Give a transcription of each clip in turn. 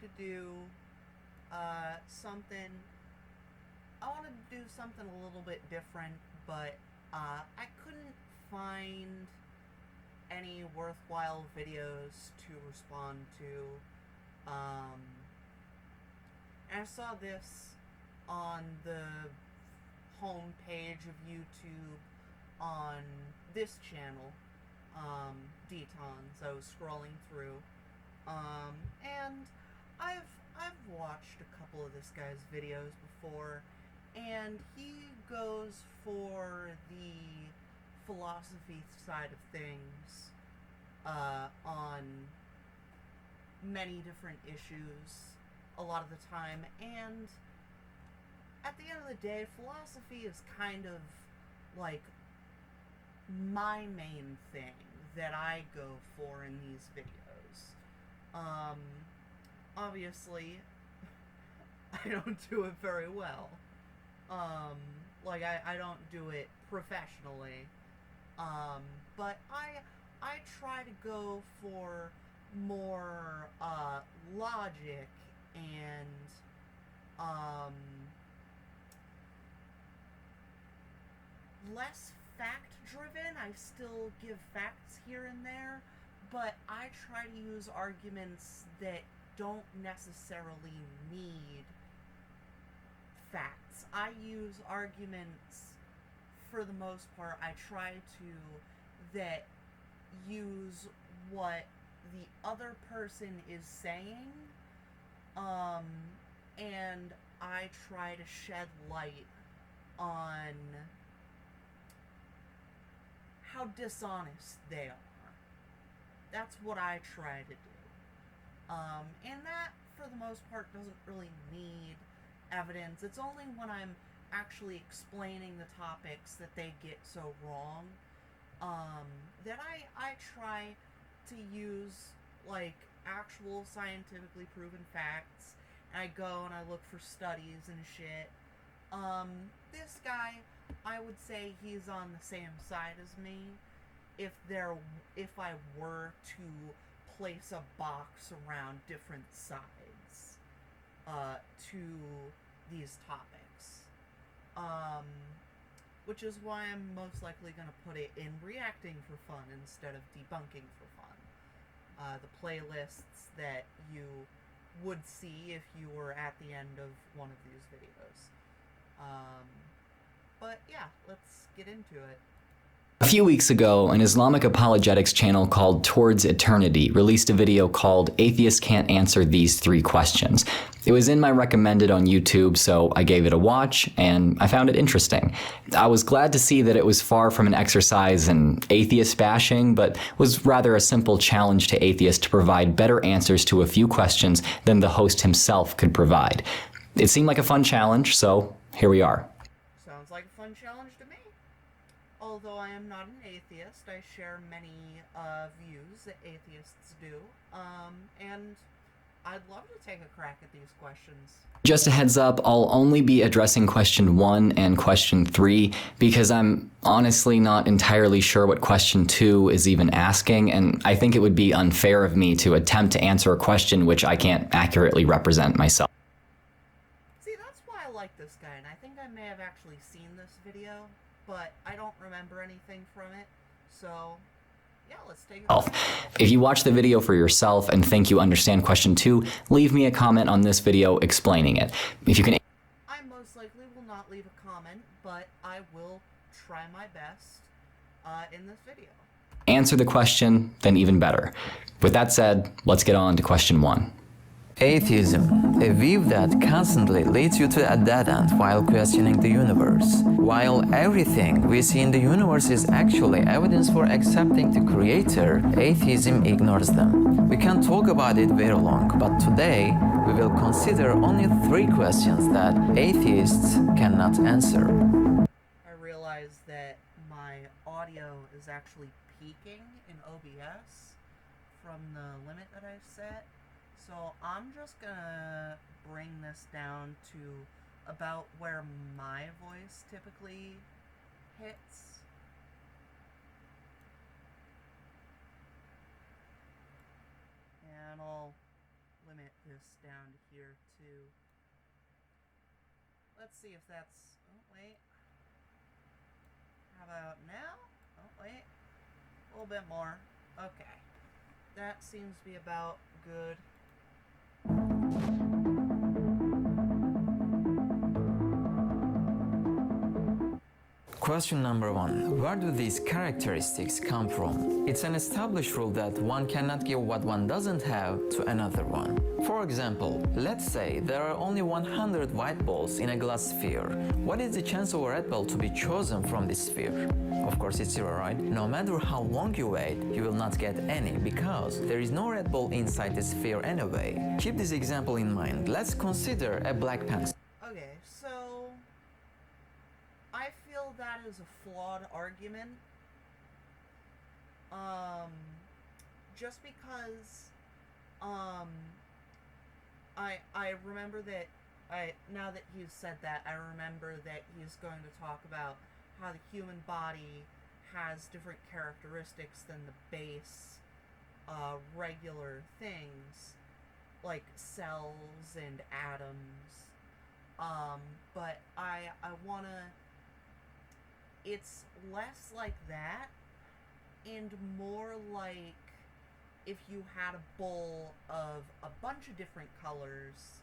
to do something. I wanted to do something a little bit different, but I couldn't find any worthwhile videos to respond to. And I saw this on the home page of YouTube on this channel, Detons. I was scrolling through, and I've watched a couple of this guy's videos before, and he goes for the philosophy side of things on many different issues a lot of the time, and at the end of the day, philosophy is kind of like my main thing that I go for in these videos. Obviously, I don't do it very well. Like, I don't do it professionally. But I try to go for more, logic and, less fact-driven. I still give facts here and there, but I try to use arguments that don't necessarily need facts. I use arguments, for the most part, I try to, that use what the other person is saying, and I try to shed light on how dishonest they are. That's what I try to do. And that, for the most part, doesn't really need evidence. It's only when I'm actually explaining the topics that they get so wrong, that I try to use, like, actual scientifically proven facts, and I go and I look for studies and shit. This guy, I would say he's on the same side as me if I were to place a box around different sides to these topics. Which is why I'm most likely going to put it in reacting for fun instead of debunking for fun. The playlists that you would see if you were at the end of one of these videos. But yeah, let's get into it. A few weeks ago, an Islamic apologetics channel called Towards Eternity released a video called Atheists Can't Answer These 3 Questions. It was in my recommended on YouTube, so I gave it a watch, and I found it interesting. I was glad to see that it was far from an exercise in atheist bashing, but was rather a simple challenge to atheists to provide better answers to a few questions than the host himself could provide. It seemed like a fun challenge, so here we are. Sounds like a fun challenge to me. Although I am not an atheist, I share many views that atheists do, and I'd love to take a crack at these questions. Just a heads up, I'll only be addressing question 1 and question 3 because I'm honestly not entirely sure what question 2 is even asking, and I think it would be unfair of me to attempt to answer a question which I can't accurately represent myself. See, that's why I like this guy, and I think I may have actually seen this video, but I don't remember anything from it, so yeah, let's take it. If you watch the video for yourself and think you understand question 2, leave me a comment on this video explaining it. If you can... I most likely will not leave a comment, but I will try my best in this video. Answer the question, then even better. With that said, let's get on to question 1. Atheism, a view that constantly leads you to a dead end while questioning the universe. While everything we see in the universe is actually evidence for accepting the Creator, atheism ignores them. We can talk about it very long, but today we will consider only 3 questions that atheists cannot answer. I realize that my audio is actually peaking in OBS from the limit that I've set. So I'm just gonna bring this down to about where my voice typically hits. And I'll limit this this down to here too. Let's see if that's... Oh, wait. How about now? Oh, wait. A little bit more. Okay. That seems to be about good. Question number 1. Where do these characteristics come from? It's an established rule that one cannot give what one doesn't have to another one. For example, let's say there are only 100 white balls in a glass sphere. What is the chance of a red ball to be chosen from this sphere? Of course it's zero, right? No matter how long you wait, you will not get any because there is no red ball inside the sphere anyway. Keep this example in mind. Let's consider a black pencil. Okay, so I feel that is a flawed argument. Just because I remember that now that he's said that, I remember that he's going to talk about how the human body has different characteristics than the base regular things like cells and atoms. But I wanna... It's less like that and more like if you had a bowl of a bunch of different colors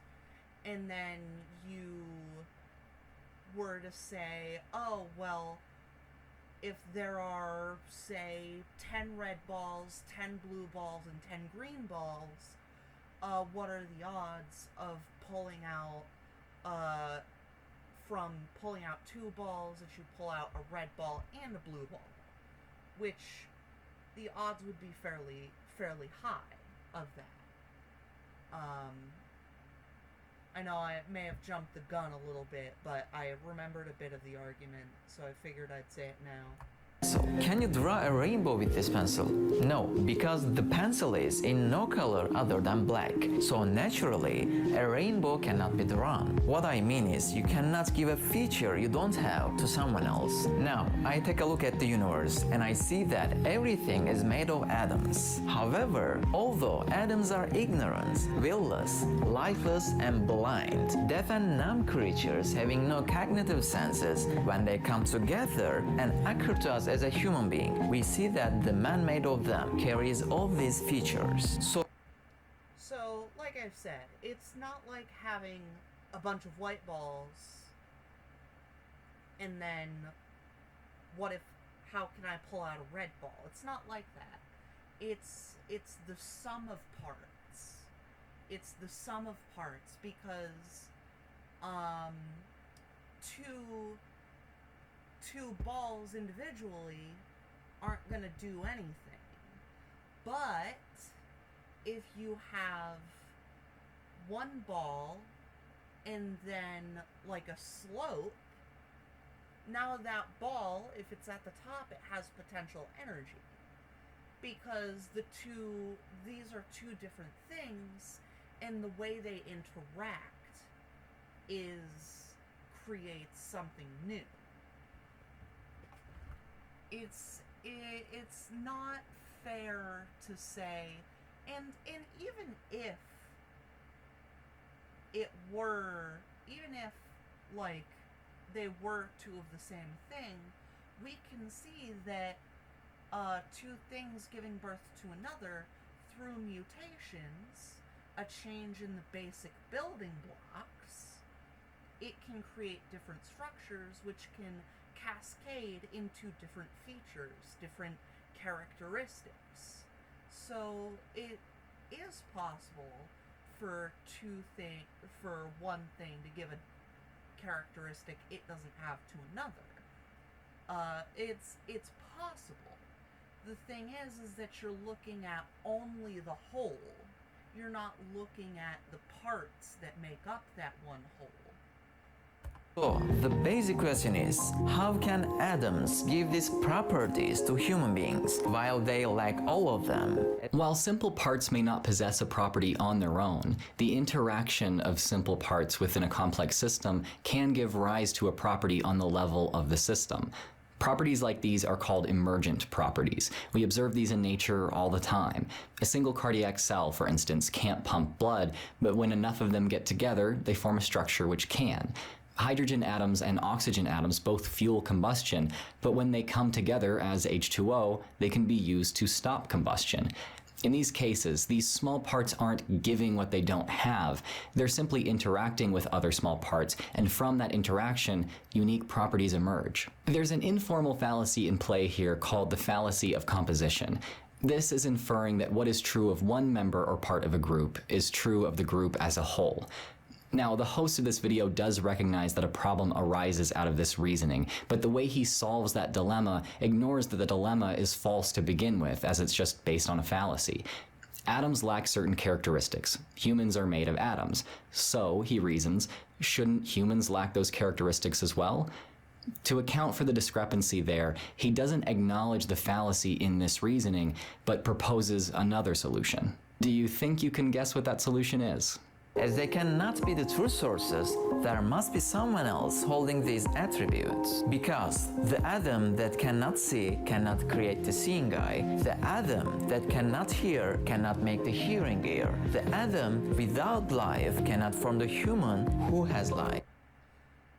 and then you were to say, oh, well, if there are, say, 10 red balls, 10 blue balls, and 10 green balls, what are the odds of pulling out from pulling out 2 balls that you pull out a red ball and a blue ball, which the odds would be fairly high of that. I know I may have jumped the gun a little bit, but I remembered a bit of the argument, so I figured I'd say it now. So, can you draw a rainbow with this pencil? No, because the pencil is in no color other than black. So naturally, a rainbow cannot be drawn. What I mean is, you cannot give a feature you don't have to someone else. Now, I take a look at the universe and I see that everything is made of atoms. However, although atoms are ignorant, willless, lifeless, and blind, deaf and numb creatures having no cognitive senses, when they come together and occur to us as a human being, we see that the man made of them carries all these features. So, like I've said, it's not like having a bunch of white balls and then how can I pull out a red ball? It's not like that. It's the sum of parts. It's the sum of parts because two balls individually aren't going to do anything. But if you have one ball and then like a slope, now that ball, if it's at the top, it has potential energy. Because these are two different things, and the way they interact creates something new. It's not fair to say, and even if like they were two of the same thing, we can see that two things giving birth to another through mutations, a change in the basic building blocks, it can create different structures which can cascade into different features, different characteristics. So it is possible for one thing to give a characteristic it doesn't have to another. It's possible. The thing is that you're looking at only the whole. You're not looking at the parts that make up that one whole. So, the basic question is, how can atoms give these properties to human beings while they lack all of them? While simple parts may not possess a property on their own, the interaction of simple parts within a complex system can give rise to a property on the level of the system. Properties like these are called emergent properties. We observe these in nature all the time. A single cardiac cell, for instance, can't pump blood, but when enough of them get together, they form a structure which can. Hydrogen atoms and oxygen atoms both fuel combustion, but when they come together as H2O, they can be used to stop combustion. In these cases, these small parts aren't giving what they don't have. They're simply interacting with other small parts, and from that interaction, unique properties emerge. There's an informal fallacy in play here called the fallacy of composition. This is inferring that what is true of one member or part of a group is true of the group as a whole. Now, the host of this video does recognize that a problem arises out of this reasoning, but the way he solves that dilemma ignores that the dilemma is false to begin with, as it's just based on a fallacy. Atoms lack certain characteristics. Humans are made of atoms. So, he reasons, shouldn't humans lack those characteristics as well? To account for the discrepancy there, he doesn't acknowledge the fallacy in this reasoning, but proposes another solution. Do you think you can guess what that solution is? As they cannot be the true sources, there must be someone else holding these attributes. Because the atom that cannot see cannot create the seeing eye. The atom that cannot hear cannot make the hearing ear. The atom without life cannot form the human who has life.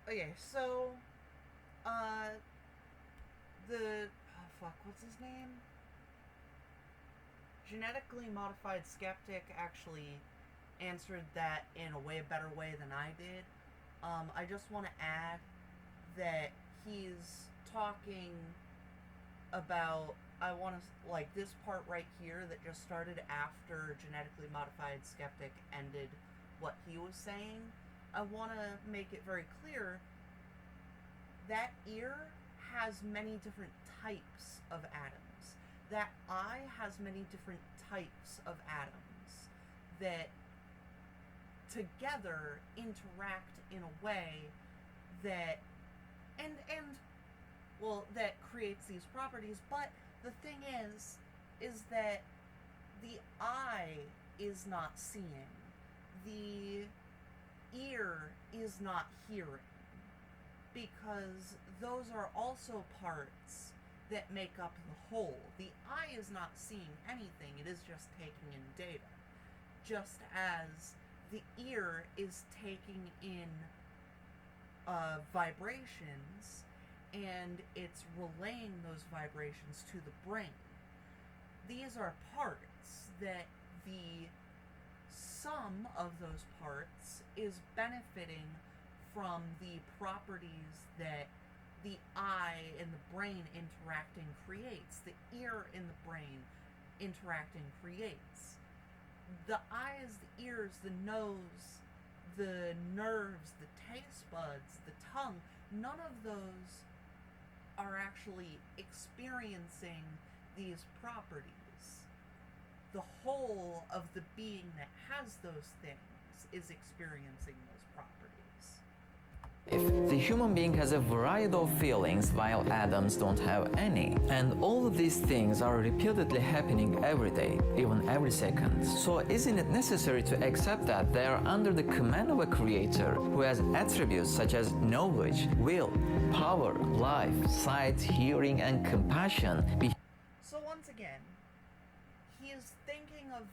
Okay, so, what's his name? Genetically Modified Skeptic actually answered that in a way better way than I did. I just want to add that he's talking about, like this part right here that just started after Genetically Modified Skeptic ended what he was saying. I want to make it very clear that ear has many different types of atoms. That eye has many different types of atoms that together interact in a way that that creates these properties. But the thing is that the eye is not seeing, the ear is not hearing, because those are also parts that make up the whole. The eye is not seeing anything, it is just taking in data, just as the ear is taking in vibrations, and it's relaying those vibrations to the brain. These are parts that the sum of those parts is benefiting from the properties that the eye and the brain interacting creates, the ear and the brain interacting creates. The eyes, the ears, the nose, the nerves, the taste buds, the tongue, none of those are actually experiencing these properties. The whole of the being that has those things is experiencing those properties. If the human being has a variety of feelings while atoms don't have any, and all of these things are repeatedly happening every day, even every second, so isn't it necessary to accept that they are under the command of a creator who has attributes such as knowledge, will, power, life, sight, hearing, and compassion? So once again, he is thinking of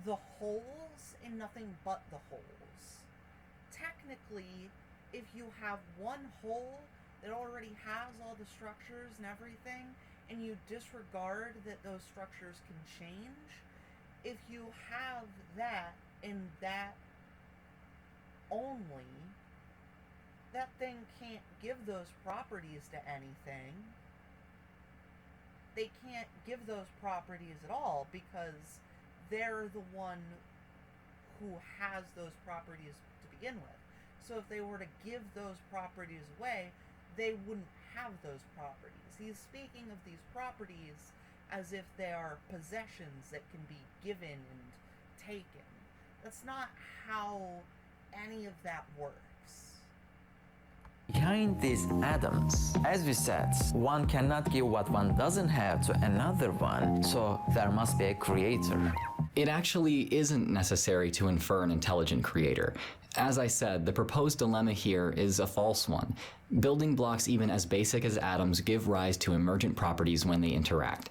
the wholes and nothing but the wholes. Technically, if you have one whole that already has all the structures and everything, and you disregard that those structures can change, if you have that and that only, that thing can't give those properties to anything. They can't give those properties at all, because they're the one who has those properties to begin with. So if they were to give those properties away, they wouldn't have those properties. He's speaking of these properties as if they are possessions that can be given and taken. That's not how any of that works. Behind these atoms, as we said, one cannot give what one doesn't have to another one, so there must be a creator. It actually isn't necessary to infer an intelligent creator. As I said, the proposed dilemma here is a false one. Building blocks even as basic as atoms give rise to emergent properties when they interact.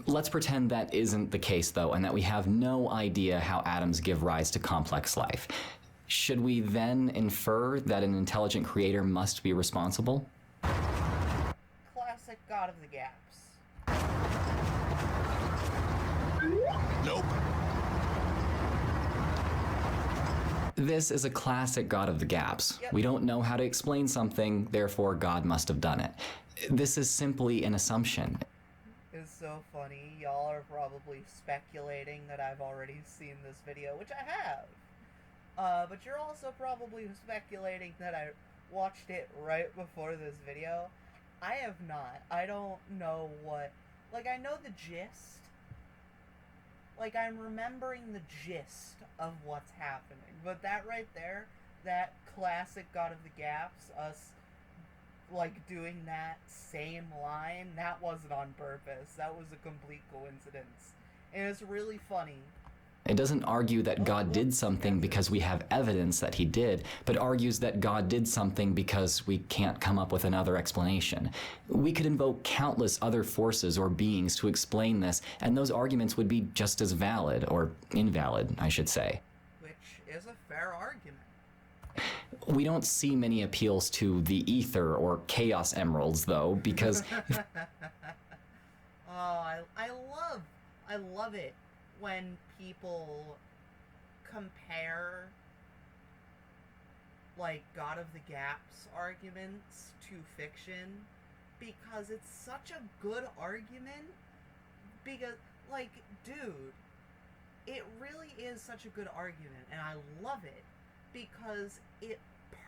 Let's pretend that isn't the case though, and that we have no idea how atoms give rise to complex life. Should we then infer that an intelligent creator must be responsible? Classic God of the Gaps. Nope. This is a classic God of the Gaps. Yep. We don't know how to explain something, therefore God must have done it. This is simply an assumption. It's so funny. Y'all are probably speculating that I've already seen this video, which I have. But you're also probably speculating that I watched it right before this video. I have not. I don't know what... Like, I know the gist. Like, I'm remembering the gist of what's happening. But that right there, that classic God of the Gaps, us, like, doing that same line, that wasn't on purpose. That was a complete coincidence. And it's really funny. It doesn't argue that God did something because we have evidence that he did, but argues that God did something because we can't come up with another explanation. We could invoke countless other forces or beings to explain this, and those arguments would be just as valid, or invalid, I should say. Which is a fair argument. We don't see many appeals to the ether or chaos emeralds, though, because Oh, I love it when people compare, like, God of the Gaps arguments to fiction, because it's such a good argument, because, like, dude, it really is such a good argument, and I love it, because it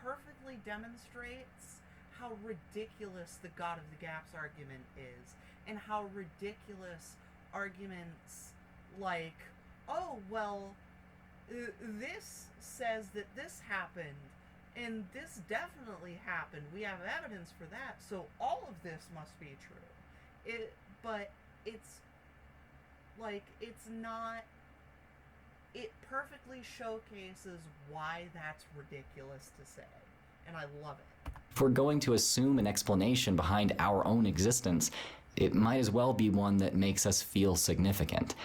perfectly demonstrates how ridiculous the God of the Gaps argument is, and how ridiculous arguments like, oh, well, this says that this happened, and this definitely happened. We have evidence for that, so all of this must be true. But it's, like, it's not... It perfectly showcases why that's ridiculous to say, and I love it. if we're going to assume an explanation behind our own existence, it might as well be one that makes us feel significant.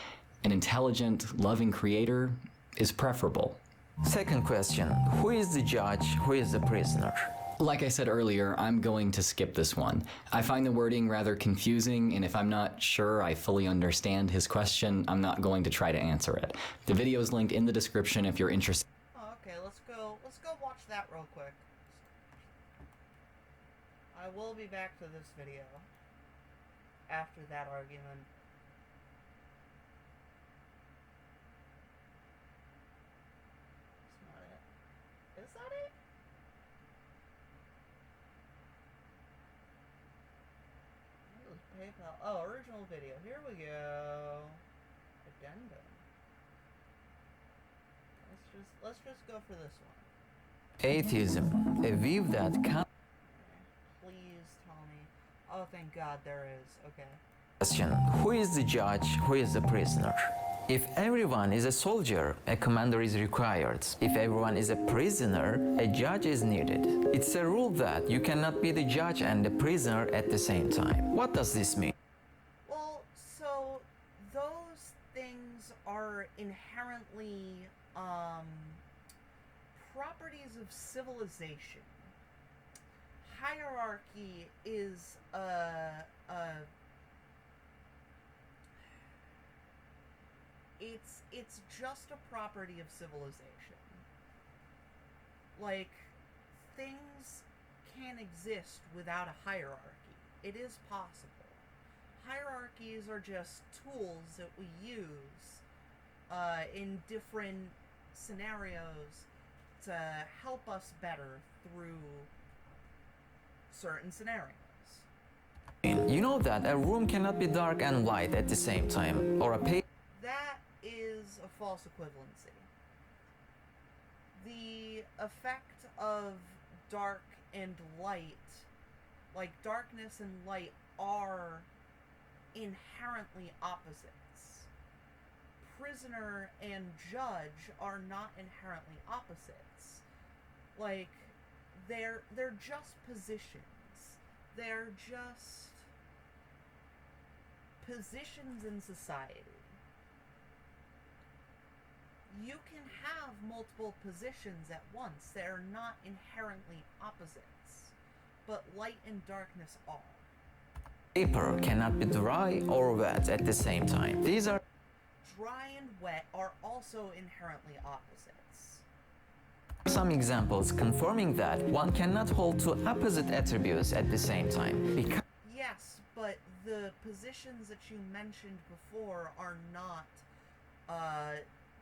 An intelligent, loving creator is preferable. Second question, who is the judge, who is the prisoner? Like I said earlier, I'm going to skip this one. I find the wording rather confusing, and if I'm not sure I fully understand his question, I'm not going to try to answer it. The video is linked in the description if you're interested. Oh, okay, let's go watch that real quick. I will be back to this video after that argument. That's not it. Is that it? PayPal. Oh, original video. Here we go. Addendum. Let's just go for this one. Atheism, a view that can... Please tell me. Oh, thank God there is. Okay. Question, who is the judge, who is the prisoner? If everyone is a soldier, a commander is required. If everyone is a prisoner, a judge is needed. It's a rule that you cannot be the judge and the prisoner at the same time. What does this mean? Well, so those things are inherently properties of civilization. Hierarchy is it's just a property of civilization. Like, things can't exist without a hierarchy. It is possible. Hierarchies are just tools that we use in different scenarios to help us better through certain scenarios. You know that a room cannot be dark and light at the same time, or a page... That is a false equivalency. The effect of dark and light, like darkness and light, are inherently opposites. Prisoner and judge are not inherently opposites. Like, they're just positions. They're just positions in society. You can have multiple positions at once. They're not inherently opposites, but light and darkness are. Paper cannot be dry or wet at the same time. These are Dry and wet are also inherently opposites. some examples confirming that one cannot hold two opposite attributes at the same time. Because Yes, but the positions that you mentioned before are not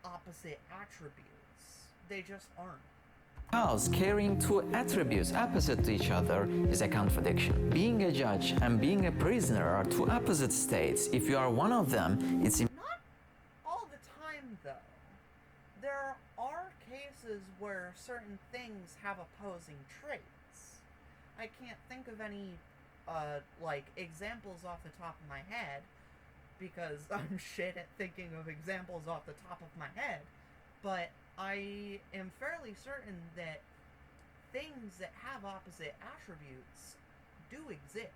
opposite attributes. They just aren't. carrying two attributes opposite to each other is a contradiction. Being a judge and being a prisoner are two opposite states. If you are one of them, it's Not all the time, though. There are cases where certain things have opposing traits. I can't think of any, examples off the top of my head, because I'm shit at thinking of examples off the top of my head, but I am fairly certain that things that have opposite attributes do exist.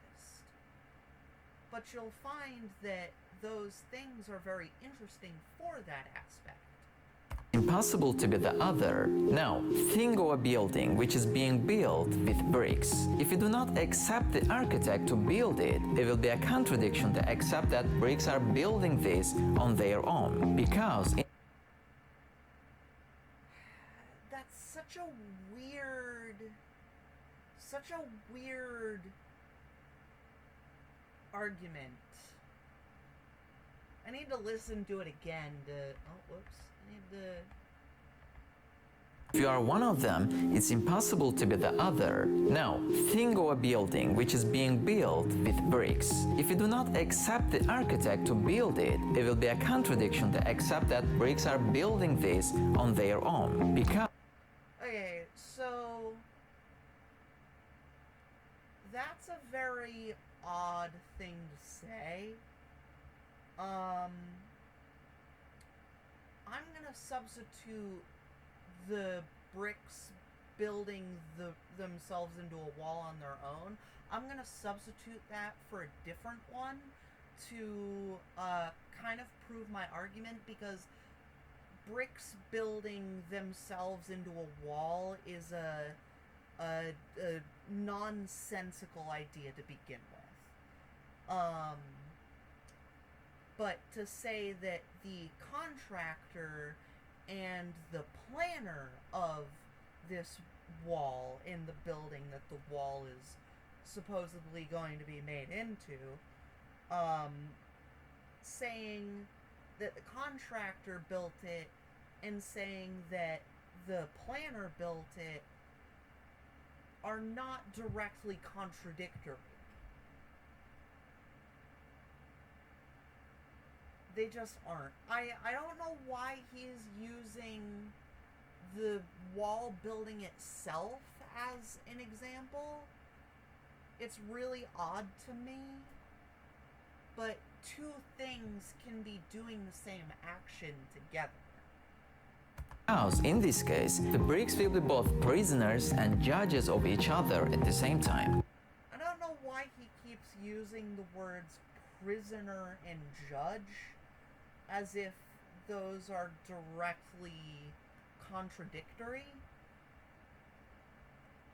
But you'll find that those things are very interesting for that aspect. impossible to be the other. Now, think of a building which is being built with bricks. If you do not accept the architect to build it, there will be a contradiction to accept that bricks are building this on their own. Because That's such a weird argument. I need to listen to it again to... Oh, whoops. I need to... if you are one of them, it's impossible to be the other. Now, think of a building which is being built with bricks. If you do not accept the architect to build it, there will be a contradiction to accept that bricks are building this on their own. Because Okay, so... That's a very odd thing to say. I'm gonna substitute the bricks building themselves into a wall on their own. I'm gonna substitute that for a different one to kind of prove my argument, because bricks building themselves into a wall is a nonsensical idea to begin with. But to say that the contractor and the planner of this wall in the building that the wall is supposedly going to be made into, saying that the contractor built it and saying that the planner built it are not directly contradictory. They just aren't. I don't know why he's using the wall building itself as an example. It's really odd to me. But two things can be doing the same action together. in this case, the bricks will be both prisoners and judges of each other at the same time. I don't know why he keeps using the words prisoner and judge as if those are directly contradictory.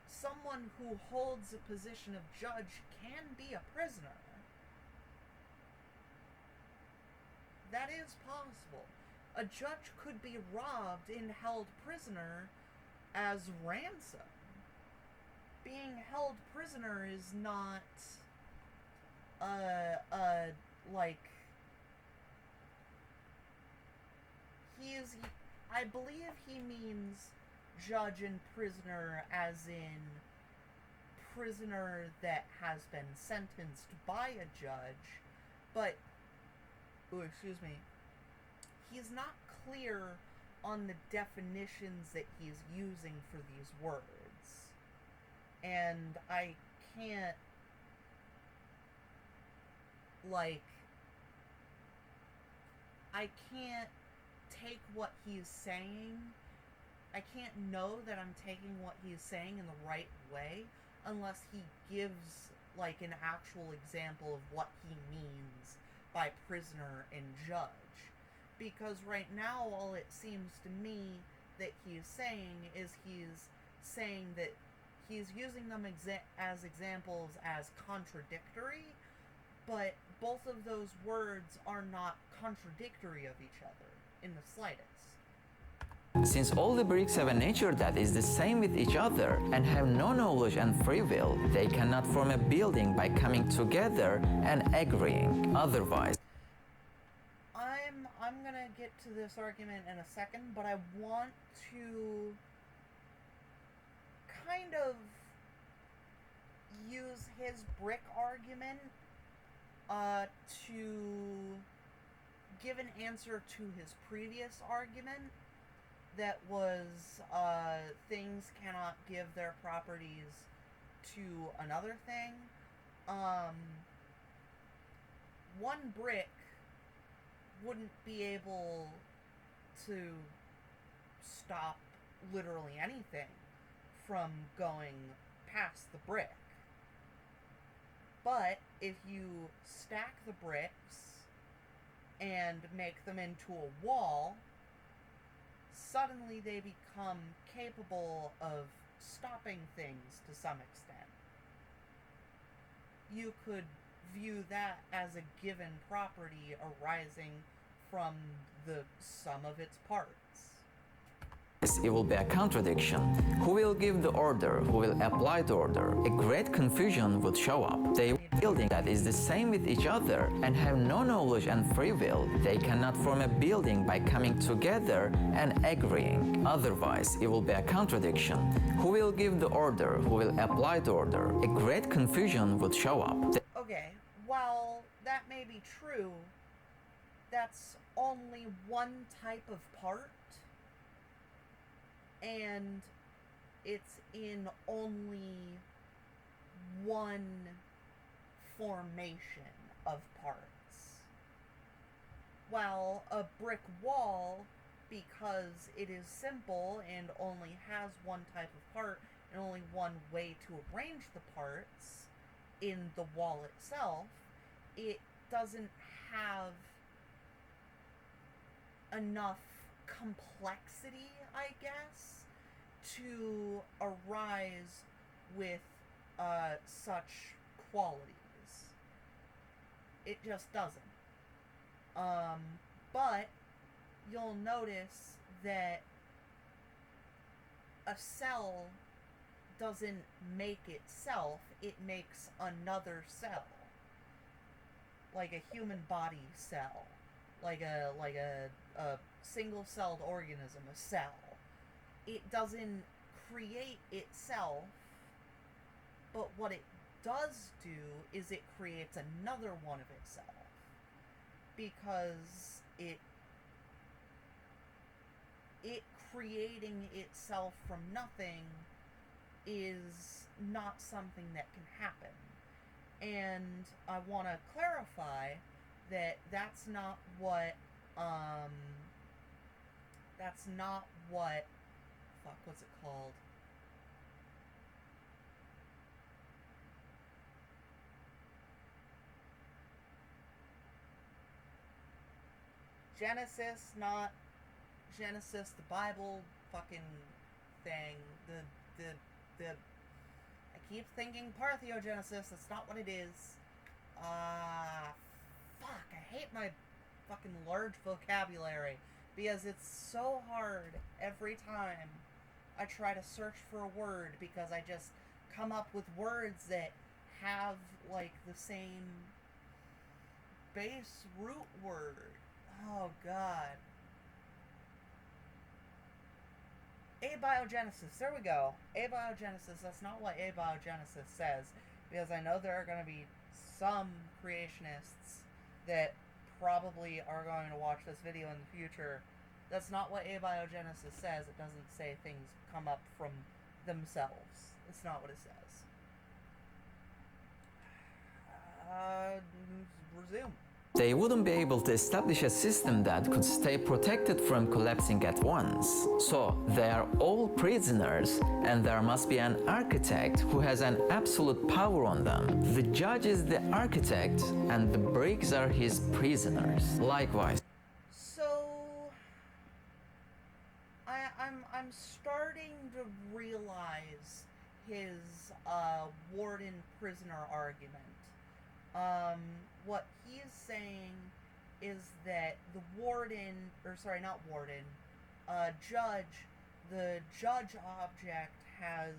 Someone who holds a position of judge can be a prisoner. That is possible. A judge could be robbed and held prisoner as ransom. Being held prisoner is not, I believe he means judge and prisoner as in prisoner that has been sentenced by a judge, but, he's not clear on the definitions that he's using for these words. And I can't, take what he's saying I can't know that I'm taking what he's saying in the right way unless he gives like an actual example of what he means by prisoner and judge. Because right now all it seems to me that he's saying is he's saying that he's using them as examples as contradictory, but both of those words are not contradictory of each other in the slightest. Since all the bricks have a nature that is the same with each other and have no knowledge and free will, they cannot form a building by coming together and agreeing. Otherwise, I'm gonna get to this argument in a second, but I want to kind of use his brick argument to give an answer to his previous argument that was things cannot give their properties to another thing. One brick wouldn't be able to stop literally anything from going past the brick. But if you stack the bricks and make them into a wall, suddenly they become capable of stopping things to some extent. You could view that as a given property arising from the sum of its parts. it will be a contradiction. Who will give the order? Who will apply the order? A great confusion would show up. They building that is the same with each other and have no knowledge and free will. They cannot form a building by coming together and agreeing. Otherwise, it will be a contradiction. Who will give the order? Who will apply the order? A great confusion would show up. Okay, while that may be true, that's only one type of part, and it's in only one formation of parts. While a brick wall, because it is simple and only has one type of part and only one way to arrange the parts in the wall itself, it doesn't have enough complexity, I guess, to arise with such qualities. It just doesn't. But you'll notice that a cell doesn't make itself, it makes another cell. Like a human body cell. Like a single-celled organism, a cell. It doesn't create itself, but what it does do is it creates another one of itself. Because it creating itself from nothing is not something that can happen. And I want to clarify that that's not what, what's it called? Genesis, not Genesis, the Bible fucking thing. The I keep thinking Parthenogenesis, that's not what it is. Fuck, I hate my fucking large vocabulary because it's so hard every time I try to search for a word, because I just come up with words that have like the same base root word. Oh god. Abiogenesis, there we go. Abiogenesis, that's not what abiogenesis says, because I know there are going to be some creationists that probably are going to watch this video in the future. That's not what abiogenesis says. It doesn't say things come up from themselves. It's not what it says. Resume. They wouldn't be able to establish a system that could stay protected from collapsing at once. So they are all prisoners, and there must be an architect who has an absolute power on them. The judge is the architect, and the bricks are his prisoners. Likewise. So I'm starting to realize his warden prisoner argument. What he is saying is that the warden, or sorry, not warden, judge, the judge object has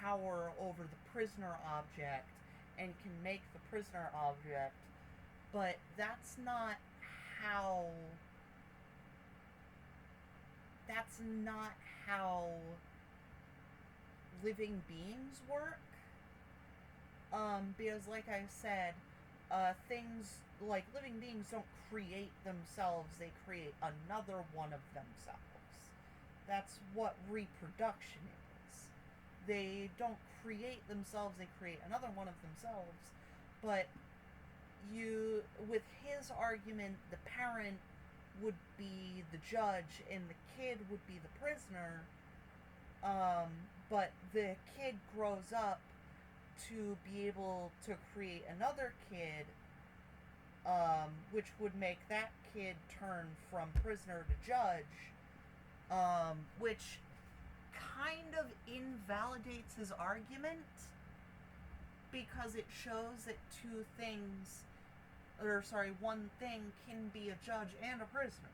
power over the prisoner object and can make the prisoner object, but that's not how living beings work. Because like I said, things like living beings don't create themselves, they create another one of themselves. That's what reproduction is. They don't create themselves, they create another one of themselves. But with his argument, the parent would be the judge and the kid would be the prisoner. But the kid grows up to be able to create another kid, which would make that kid turn from prisoner to judge, which kind of invalidates his argument, because it shows that one thing can be a judge and a prisoner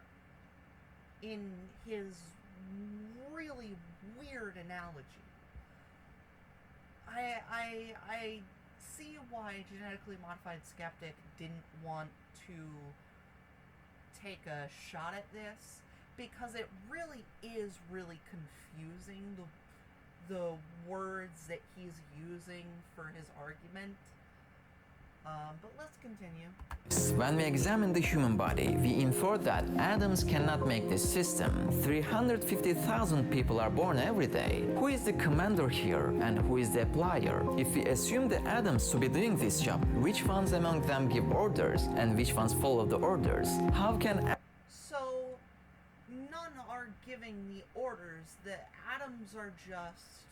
in his really weird analogy. I see why Genetically Modified Skeptic didn't want to take a shot at this, because it really is really confusing, the words that he's using for his argument. But let's continue. When we examine the human body, we infer that atoms cannot make this system. 350,000 people are born every day. Who is the commander here and who is the applier? If we assume the atoms to be doing this job, which ones among them give orders and which ones follow the orders? How can... So, none are giving the orders. The atoms are just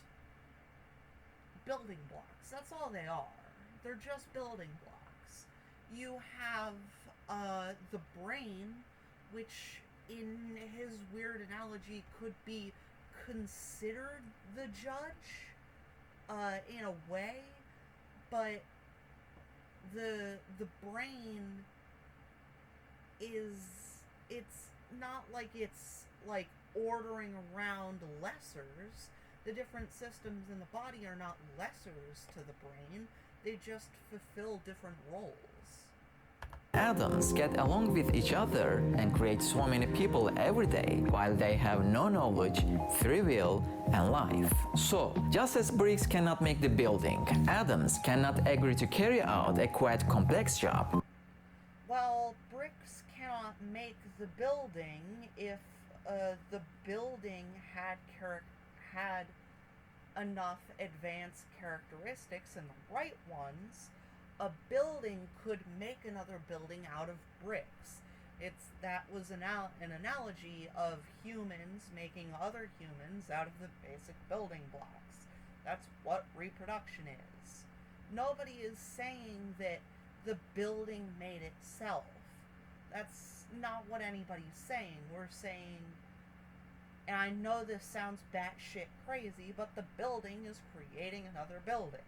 building blocks. That's all they are. They're just building blocks. You have the brain, which in his weird analogy could be considered the judge in a way, but the brain it's not like it's like ordering around lessers. The different systems in the body are not lessers to the brain. They just fulfill different roles. Atoms get along with each other and create so many people every day, while they have no knowledge, free will, and life. So, just as bricks cannot make the building, atoms cannot agree to carry out a quite complex job. Well, bricks cannot make the building if the building had enough advanced characteristics and the right ones. A building could make another building out of bricks. That was an analogy of humans making other humans out of the basic building blocks. That's what reproduction is. Nobody is saying that the building made itself. That's not what anybody's saying. We're saying, and I know this sounds batshit crazy, but the building is creating another building.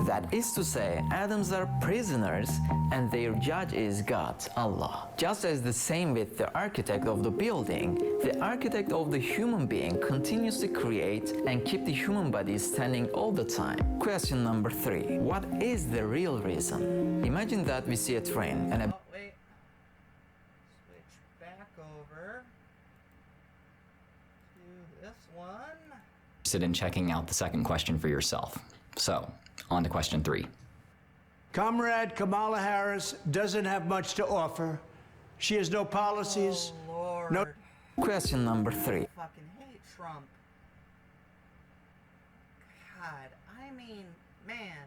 That is to say, atoms are prisoners and their judge is God, Allah. Just as the same with the architect of the building, the architect of the human being continues to create and keep the human body standing all the time. Question number 3. What is the real reason? Imagine that we see a train and a... Wait. Switch back over to this one. Interested in checking out the second question for yourself. So, on to question 3. Comrade Kamala Harris doesn't have much to offer. She has no policies. Oh, Lord. No. Question number 3. I fucking hate Trump. God, I mean, man,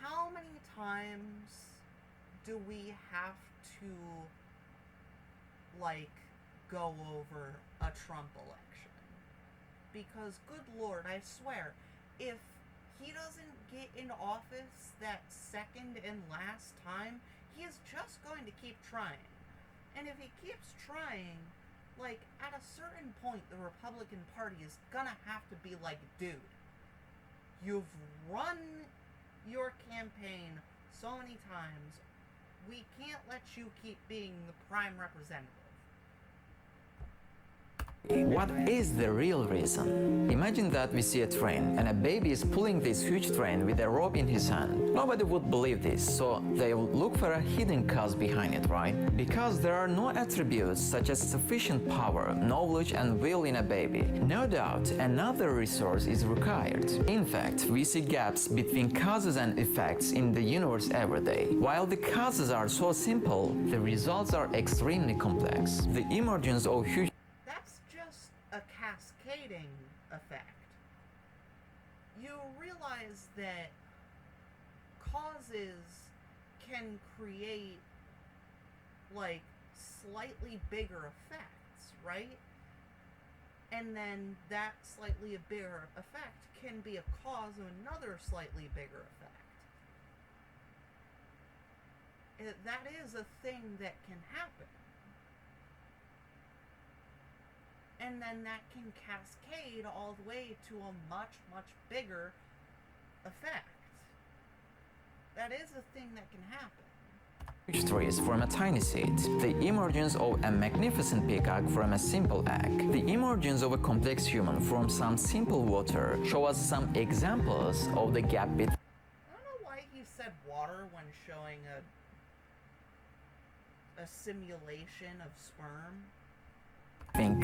how many times do we have to, like, go over a Trump election? Because, good Lord, I swear, if he doesn't get in office that second and last time, he is just going to keep trying. And if he keeps trying, like, at a certain point, the Republican Party is gonna have to be like, dude, you've run your campaign so many times, we can't let you keep being the prime representative. What is the real reason? Imagine that we see a train and a baby is pulling this huge train with a rope in his hand. Nobody would believe this, so they would look for a hidden cause behind it, right? Because there are no attributes such as sufficient power, knowledge, and will in a baby. No doubt, another resource is required. In fact, we see gaps between causes and effects in the universe every day. While the causes are so simple, the results are extremely complex. The emergence of huge A cascading effect. You realize that causes can create, like, slightly bigger effects, right? And then that slightly bigger effect can be a cause of another slightly bigger effect. That is a thing that can happen. And then that can cascade all the way to a much, much bigger effect. That is a thing that can happen. Huge trees from a tiny seed, the emergence of a magnificent peacock from a simple egg, the emergence of a complex human from some simple water show us some examples of the gap between. I don't know why he said water when showing a simulation of sperm.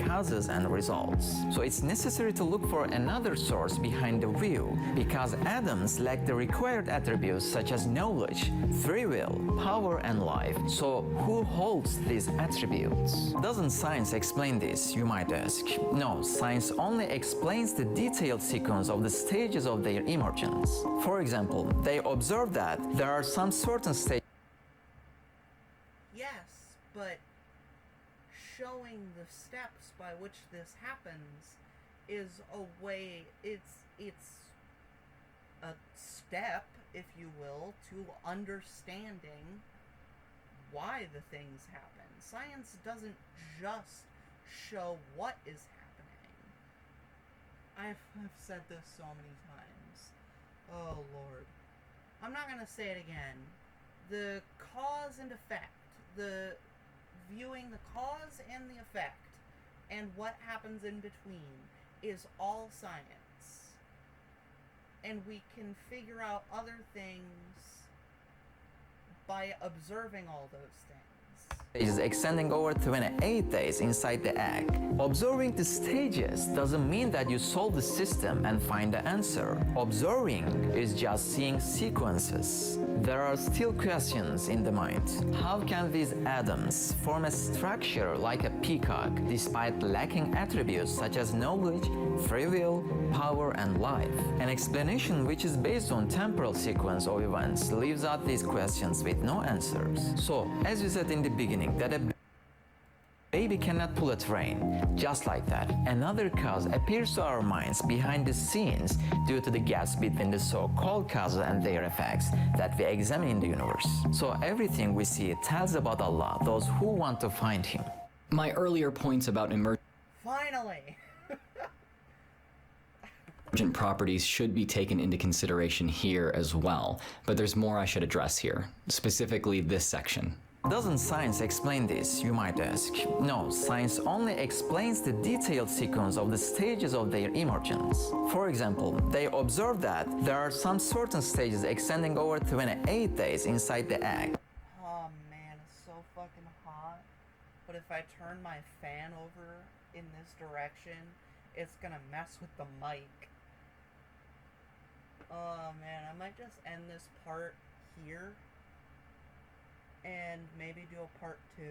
Causes and results. So it's necessary to look for another source behind the view, because atoms lack the required attributes such as knowledge, free will, power, and life. So who holds these attributes? Doesn't science explain this, you might ask? No, science only explains the detailed sequence of the stages of their emergence. For example, they observe that there are some certain stages. Yes, but showing the steps by which this happens is a way, it's a step, if you will, to understanding why the things happen. Science doesn't just show what is happening. I've said this so many times. Oh Lord. I'm not gonna say it again. The cause and effect, the viewing the cause and the effect and what happens in between is all science. And we can figure out other things by observing all those things. Is extending over 28 days inside the egg. Observing the stages doesn't mean that you solve the system and find the answer. Observing is just seeing sequences. There are still questions in the mind. How can these atoms form a structure like a peacock despite lacking attributes such as knowledge, free will, power, and life? An explanation which is based on temporal sequence of events leaves out these questions with no answers. So, as we said in the beginning, that a baby cannot pull a train. Just like that, another cause appears to our minds behind the scenes due to the gaps between the so-called causes and their effects that we examine in the universe. So everything we see tells about Allah, those who want to find Him. My earlier points about Finally! emergent properties should be taken into consideration here as well, but there's more I should address here, specifically this section. Doesn't science explain this, you might ask? No, science only explains the detailed sequence of the stages of their emergence. For example, they observe that there are some certain stages extending over 28 days inside the egg. Oh man, it's so fucking hot. But if I turn my fan over in this direction, it's gonna mess with the mic. Oh man, I might just end this part here and maybe do a part 2.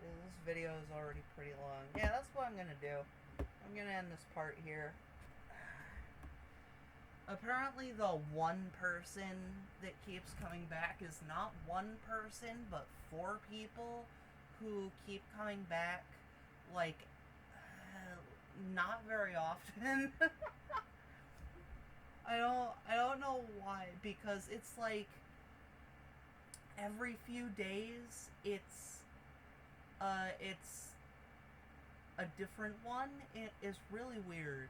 This video is already pretty long. Yeah, that's what I'm gonna do. I'm gonna end this part here. Apparently the one person that keeps coming back is not one person, but 4 people who keep coming back, like, not very often. I don't know why, because it's like every few days it's a different one. It is really weird.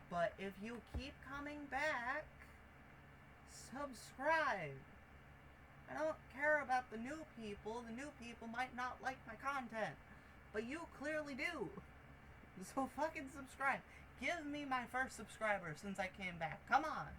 But if you keep coming back, subscribe. I don't care about the new people. The new people might not like my content, but you clearly do. So fucking subscribe. Give me my first subscriber since I came back. Come on.